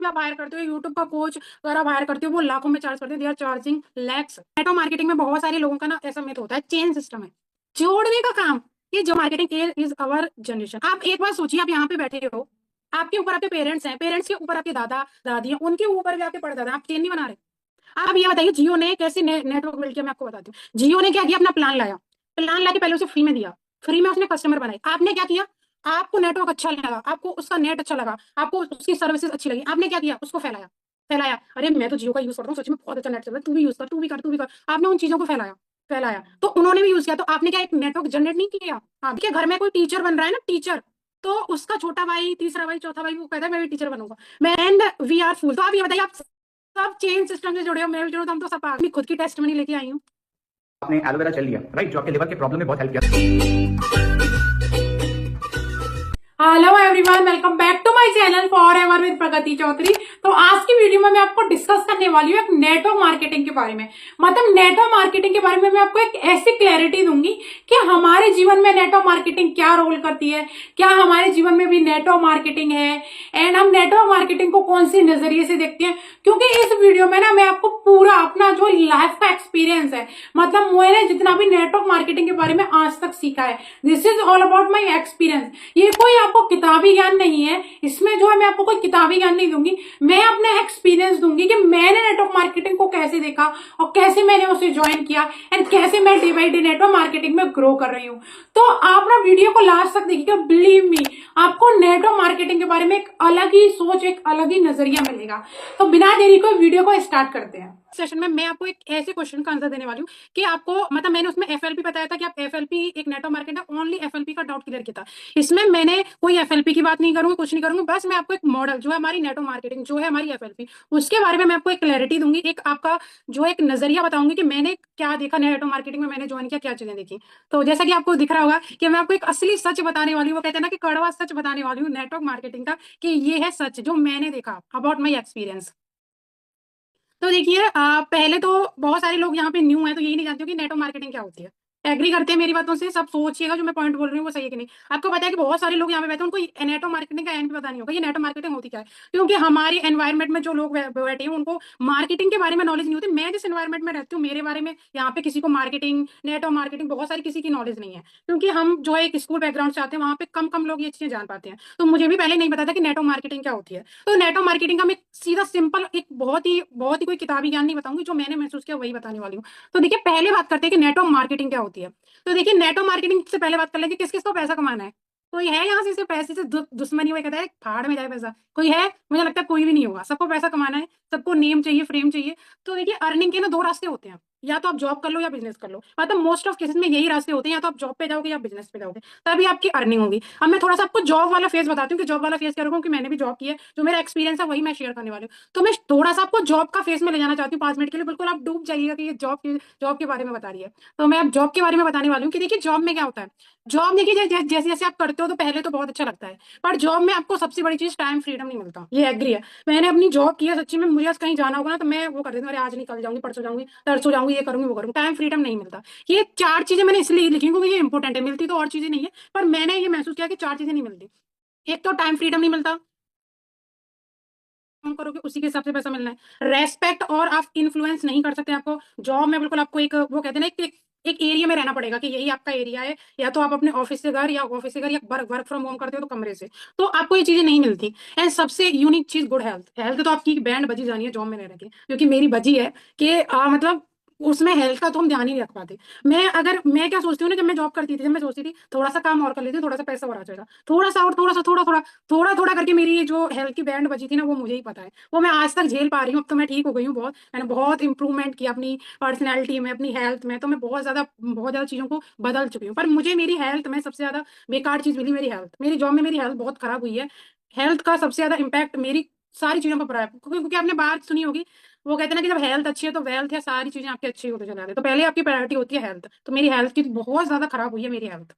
आप हायर करते हो, यूट्यूब का कोच अगर आप हायर करते हो, वो लाखों में चार्ज करते हैं, they are charging lakhs. Network marketing में बहुत सारे लोगों का ना ऐसा मिथ होता है, चेन सिस्टम है, जोड़ने का काम। ये जो मार्केटिंग इज अवर जनरेशन। आप एक बार सोचिए, आप यहाँ पे बैठे हो, आपके ऊपर आपके पेरेंट्स हैं, पेरेंट्स के ऊपर आपके दादा दादी हैं, उनके ऊपर भी आपके परदादा, आप चेन नहीं बना रहे। आप ये बताइए, जियो ने कैसे नेटवर्क बिल्ड किया, मैं आपको बताती हूँ। जियो ने क्या किया, अपना प्लान लाया, प्लान लाके पहले उसे फ्री में दिया, फ्री में उसने कस्टमर बनाए। आपने क्या किया, आपको नेटवर्क अच्छा लगा, आपको उसका नेट अच्छा लगा, आपको उसकी सर्विसेज अच्छी लगी, आपने क्या किया, उसको फैलाया। फैलाया, अरे मैं तो जियो का यूज करता हूँ, सच में बहुत अच्छा नेट चल रहा है, तू भी यूज कर, तू भी कर, तू भी कर। आपने उन चीजों को फैलाया, फैलाया तो उन्होंने भी यूज किया, तो आपने क्या एक नेटवर्क जनरेट नहीं किया। आपके घर में कोई टीचर बन रहा है ना, टीचर, तो उसका छोटा भाई, तीसरा भाई, चौथा भाई, वो कहता है मैं भी टीचर बनूंगा, मैं, एंड वी आर फूल। तो आप ये बताइए, आप सब चेन सिस्टम से जुड़े हो, मैं भी जुड़े, तो हम तो सब अपनी खुद की टेस्ट मनी लेके आई हूँ। आपने एलोवेरा जेल लिया, राइट, जो आपके लिवर के प्रॉब्लम में बहुत हेल्प किया। Hello everyone, welcome back to my channel for ever with Pragati Chaudhary. तो आज की वीडियो में मैं आपको डिस्कस करने वाली हूँ एक नेटवर्क मार्केटिंग के बारे में। मतलब नेटवर्क मार्केटिंग के बारे में मैं आपको एक ऐसी क्लैरिटी दूंगी कि हमारे जीवन में नेटवर्क मार्केटिंग क्या रोल करती है, क्या हमारे जीवन में भी नेटवर्क मार्केटिंग है, एंड हम नेटवर्क मार्केटिंग को कौन सी नजरिए से देखते हैं। क्योंकि इस वीडियो में ना मैं आपको पूरा अपना जो लाइफ का एक्सपीरियंस है, मतलब मैंने जितना भी नेटवर्क मार्केटिंग के बारे में आज तक सीखा है, this is all about my experience. ये कोई आपको किताबी ज्ञान नहीं है, इसमें जो है मैं आपको कोई किताबी ज्ञान नहीं दूंगी, मैं अपना एक्सपीरियंस दूंगी कि मैंने नेटवर्क मार्केटिंग को कैसे देखा और कैसे मैंने उसे ज्वाइन किया एंड कैसे मैं day by day network marketing में ग्रो कर रही हूँ। तो आप ना वीडियो को लास्ट तक देखिएगा, बिलीव मी, आपको नेटवर्क मार्केटिंग के बारे में एक अलग ही सोच, एक अलग ही नजरिया मिलेगा। तो बिना देरी को वीडियो को स्टार्ट करते हैं। सेशन में मैं आपको एक ऐसे क्वेश्चन का आंसर देने वाली हूँ कि आपको, मतलब मैंने उसमें एफएलपी बताया था कि आप एफएलपी एक नेटवर्क मार्केट है, ओनली एफएलपी का डाउट क्लियर किया था। इसमें मैंने कोई एफएलपी की बात नहीं करूंगी, कुछ नहीं करूंगी, बस मैं आपको एक मॉडल जो है हमारी नेटवर्क मार्केटिंग, जो है हमारी एफएलपी, उसके बारे में मैं आपको एक क्लैरिटी दूंगी, एक आपका जो एक नजरिया बताऊंगी कि मैंने क्या देखा नेटवर्क मार्केटिंग में, मैंने ज्वाइन किया, क्या चीजें देखी। तो जैसा कि आपको दिख रहा होगा कि मैं आपको एक असली सच बताने वाली हूँ, वो कहते हैं ना कि कड़वा सच बताने वाली हूँ नेटवर्क मार्केटिंग का, कि ये है सच जो मैंने देखा, अबाउट माई एक्सपीरियंस। तो देखिए, पहले तो बहुत सारे लोग यहाँ पे न्यू हैं, तो यही नहीं जानते हो कि नेटवर्क मार्केटिंग क्या होती है। एग्री करते हैं मेरी बातों से, सब सोचिएगा जो मैं पॉइंट बोल रही हूँ वो सही है कि नहीं। आपको पता है कि बहुत सारे लोग यहाँ पे बैठे हैं, उनको नेटवर्क मार्केटिंग का एंड भी पता नहीं होगा, ये नेटवर्क मार्केटिंग होती क्या है। क्योंकि हमारी एनवायरमेंट में जो लोग बैठे हैं उनको मार्केटिंग के बारे में नॉलेज नहीं होती। मैं जिस एनवायरमेंट में रहती हूँ, मेरे बारे में यहाँ पे किसी को मार्केटिंग, नेटवर्क मार्केटिंग, बहुत सारी किसी की नॉलेज नहीं है। क्योंकि हम जो है एक स्कूल बैकग्राउंड से आते हैं, वहाँ पे कम कम लोग ये चीजें जान पाते हैं। तो मुझे भी पहले नहीं पता था कि नेटवर्क मार्केटिंग क्या होती है। तो नेटवर्क मार्केटिंग का मैं सीधा सिंपल एक बहुत ही कोई किताबी ज्ञान नहीं बताऊंगी, जो मैंने महसूस किया वही बताने वाली हूँ। तो देखिए, पहले बात करते हैं कि नेटवर्क मार्केटिंग क्या होती है। तो देखिए, नेटवर्क मार्केटिंग से पहले बात कर लेंगे किस किस को पैसा कमाना है। कोई है यहाँ से इसे पैसे से दुश्मनी हुई, कहता है फाड़ में जाए पैसा, कोई है? मुझे लगता है कोई भी नहीं होगा, सबको पैसा कमाना है, सबको नेम चाहिए, फ्रेम चाहिए। तो देखिए, अर्निंग के ना दो रास्ते होते हैं, या तो आप जॉब कर लो या बिजनेस कर लो। मतलब मोस्ट ऑफ केसेस में यही रास्ते होते हैं, या तो आप जॉब पे जाओगे या बिजनेस पे जाओगे, तभी आपकी अर्निंग होगी। अब मैं थोड़ा सा आपको जॉब वाला फेस बताती हूँ कि जॉब वाला फेस क्या होगा, कि मैंने भी जॉब की है, जो मेरा एक्सपीरियंस है वही मैं शेयर करने वाली हूँ। तो मैं थोड़ा सा आपको जॉब का फेस में ले जाना चाहती हूँ 5 मिनट के लिए, बिल्कुल आप डूब जाइएगा कि ये जॉब के बारे में बता रही है। तो मैं अब जॉब के बारे में बताने वाली हूँ कि देखिए जॉब में क्या होता है। जॉब देखिए, जैसे जैसे आप करते हो तो पहले तो बहुत अच्छा लगता है, पर जॉब में आपको सबसे बड़ी चीज टाइम फ्रीडम नहीं मिलता, ये एग्री है। मैंने अपनी जॉब की है, सच्ची में मुझे आज कहीं जाना होगा ना तो मैं वो कर देती हूँ, अरे आज निकल जाऊंगी, परसों जाऊंगी, तरसों जाऊंगी, ये करूंगी वो करूंगी, टाइम फ्रीडम नहीं मिलता। ये चार चीजें मैंने इसलिए लिखी क्योंकि ये इंपॉर्टेंट है, मिलती तो और चीजें नहीं है, पर मैंने ये महसूस किया कि चार चीजें नहीं मिलती। एक तो टाइम फ्रीडम नहीं मिलता, काम करोगे उसी के हिसाब से पैसा मिलना है। रेस्पेक्ट और आप इन्फ्लुएंस नहीं कर सकते। आपको जॉब में बिल्कुल आपको एक वो कहते हैं ना, एक एरिया में रहना पड़ेगा कि यही आपका एरिया है, या तो आप अपने ऑफिस से घर, या ऑफिस से घर, या वर्क फ्रॉम होम करते हो तो कमरे से। तो आपको ये चीजें नहीं मिलती। एंड सबसे यूनिक चीज गुड हेल्थ। हेल्थ तो आपकी बैंड बजी जानी है जॉब में रह रहे, क्योंकि मेरी बजी है कि मतलब उसमें हेल्थ का तो हम ध्यान ही नहीं रख पाते। मैं क्या सोचती हूँ ना, जब मैं जॉब करती थी, जब मैं सोचती थी थोड़ा सा काम और कर लेती हूँ, थोड़ा सा पैसा और आ जाएगा, थोड़ा सा और थोड़ा सा, थोड़ा थोड़ा थोड़ा थोड़ा करके मेरी ये जो हेल्थ की बैंड बजी थी ना, वो मुझे ही पता है, वो मैं आज तक झेल पा रही हूँ। अब तो मैं ठीक हो गई हूँ बहुत, मैंने बहुत इंप्रूवमेंट किया अपनी पर्सनैलिटी में, अपनी हेल्थ में, तो मैं बहुत ज्यादा चीजों को बदल चुकी हूँ। पर मुझे मेरी हेल्थ में सबसे ज्यादा बेकार चीज मिली, मेरी हेल्थ। मेरी जॉब में मेरी हेल्थ बहुत खराब हुई है। हेल्थ का सबसे ज्यादा इम्पैक्ट मेरी सारी चीजों पर पड़ा है, क्योंकि आपने बात सुनी होगी, वो कहते हैं ना कि जब हेल्थ अच्छी है तो वेल्थ है, सारी चीजें आपकी अच्छी होती चले जाती है। तो पहले आपकी प्रायोरिटी होती है हेल्थ, तो मेरी हेल्थ की बहुत ज्यादा खराब हुई है मेरी हेल्थ।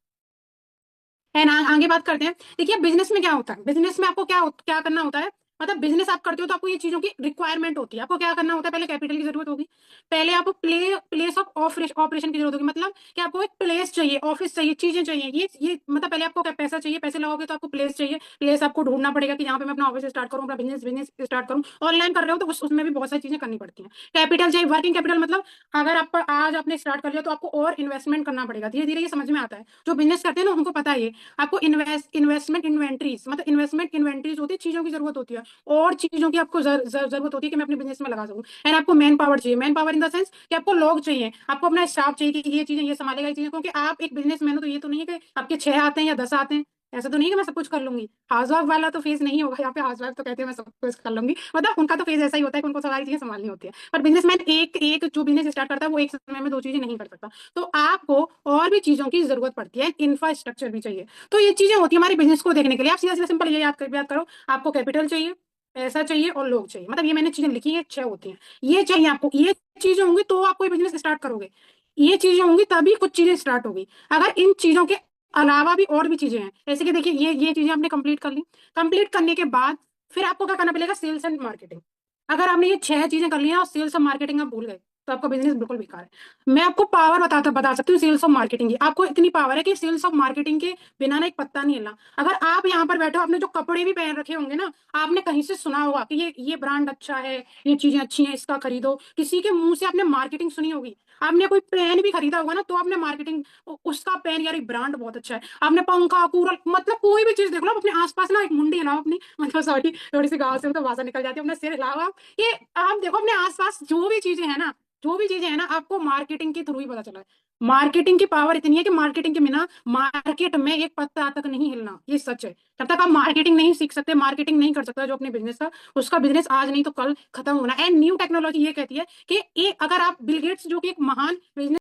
है ना, आगे बात करते हैं। देखिए बिजनेस में क्या होता है, बिजनेस में आपको क्या क्या करना होता है। मतलब बिजनेस आप करते हो तो आपको ये चीजों की रिक्वायरमेंट होती है। आपको क्या करना होता है, पहले कैपिटल की जरूरत होगी, पहले आपको प्लेस ऑफ ऑपरेशन की जरूरत होगी, मतलब कि आपको एक प्लेस चाहिए, ऑफिस चाहिए, चीजें चाहिए, ये मतलब पहले आपको क्या पैसा चाहिए, पैसे लगाओगे तो आपको प्लेस चाहिए, प्लेस आपको ढूंढना पड़ेगा कि यहाँ पे मैं अपना ऑफिस स्टार्ट करूँ, अपना बिजनेस स्टार्ट करूँ। ऑनलाइन कर रहे हो तो उसमें भी बहुत सारी चीजें करनी पड़ती हैं। कैपिटल चाहिए, वर्किंग कैपिटल, मतलब अगर आप आज आपने स्टार्ट कर लिया तो आपको और इन्वेस्टमेंट करना पड़ेगा। धीरे धीरे ये समझ में आता है, जो बिजनेस करते हैं ना उनको पता है ये। आपको इन्वेस्टमेंट इन्वेंट्रीज, मतलब इन्वेस्टमेंट इन्वेंट्रीज होती है, चीजों की जरूरत होती है, और चीजों की आपको जरूरत होती है कि मैं अपने बिजनेस में लगा सकूं। एंड आपको मैन पावर चाहिए, man power in the sense कि आपको लोग चाहिए, आपको अपना स्टाफ चाहिए कि ये चीजें ये संभालेगा, ये चीजें, क्योंकि आप एक बिजनेसमैन हो तो ये तो नहीं है कि आपके 6 आते हैं या 10 आते हैं, ऐसा तो नहीं है कि मैं सब कुछ कर लूंगी। हाउस वाइफ वाला तो फेज नहीं होगा यहाँ पे। हाउस वाइफ तो कहते हैं मैं सब कुछ कर लूंगी, मतलब उनका तो फेज ऐसा ही होता है कि उनको सारी चीजें संभालनी होती है। पर बिजनेसमैन एक एक जो बिजनेस स्टार्ट करता है वो एक समय में 2 चीजें नहीं कर सकता। तो आपको और भी चीजों की जरूरत पड़ती है, इंफ्रास्ट्रक्चर भी चाहिए। तो ये चीजें होती है हमारे बिजनेस को देखने के लिए। आप सीधा सीधा सिंपल ये याद करो, आपको कैपिटल चाहिए, पैसा चाहिए और लोग चाहिए, मतलब ये मैंने चीजें लिखी है 6 होती हैं। ये चाहिए आपको, ये चीजें होंगी तो आप कोई बिजनेस स्टार्ट करोगे, ये चीजें होंगी तभी कुछ चीजें स्टार्ट होगी। अगर इन चीजों के अलावा भी और भी चीजें हैं, जैसे कि देखिए ये चीजें आपने कंप्लीट कर ली, कंप्लीट करने के बाद फिर आपको क्या करना पड़ेगा, सेल्स एंड मार्केटिंग। अगर आपने ये 6 चीजें कर ली हैं और सेल्स और मार्केटिंग आप भूल गए तो आपका बिजनेस बिल्कुल बेकार है। मैं आपको पावर बता सकती हूँ सेल्स ऑफ मार्केटिंग की। आपको इतनी पावर है कि सेल्स ऑफ मार्केटिंग के बिना ना एक पत्ता नहीं हिलना। अगर आप यहाँ पर बैठे हो, आपने जो कपड़े भी पहन रखे होंगे ना, आपने कहीं से सुना होगा कि ये ब्रांड अच्छा है, ये चीजें अच्छी हैं, इसका खरीदो, किसी के मुंह से आपने मार्केटिंग सुनी होगी। आपने कोई पेन भी खरीदा होगा ना तो आपने मार्केटिंग, उसका पेन यार ब्रांड बहुत अच्छा है। आपने पंखा कूलर, मतलब कोई भी चीज देख लो, आप अपने आसपास ना एक मुंडी हिलाओ अपनी, मतलब सॉरी थोड़ी सी गाँव से तो भाषा निकल जाती है, अपना सिर हिलाओ आप। ये आप देखो अपने आसपास जो भी चीजें है ना, जो भी चीजें है ना, आपको मार्केटिंग के थ्रू ही पता चला है। मार्केटिंग की पावर इतनी है कि मार्केटिंग के बिना मार्केट में एक पत्ता तक नहीं हिलना, ये सच है। जब तक आप मार्केटिंग नहीं सीख सकते, मार्केटिंग नहीं कर सकता जो अपने बिजनेस का, उसका बिजनेस आज नहीं तो कल खत्म होना। एंड न्यू टेक्नोलॉजी ये कहती है कि अगर आप बिल गेट्स जो कि एक महान बिजनेस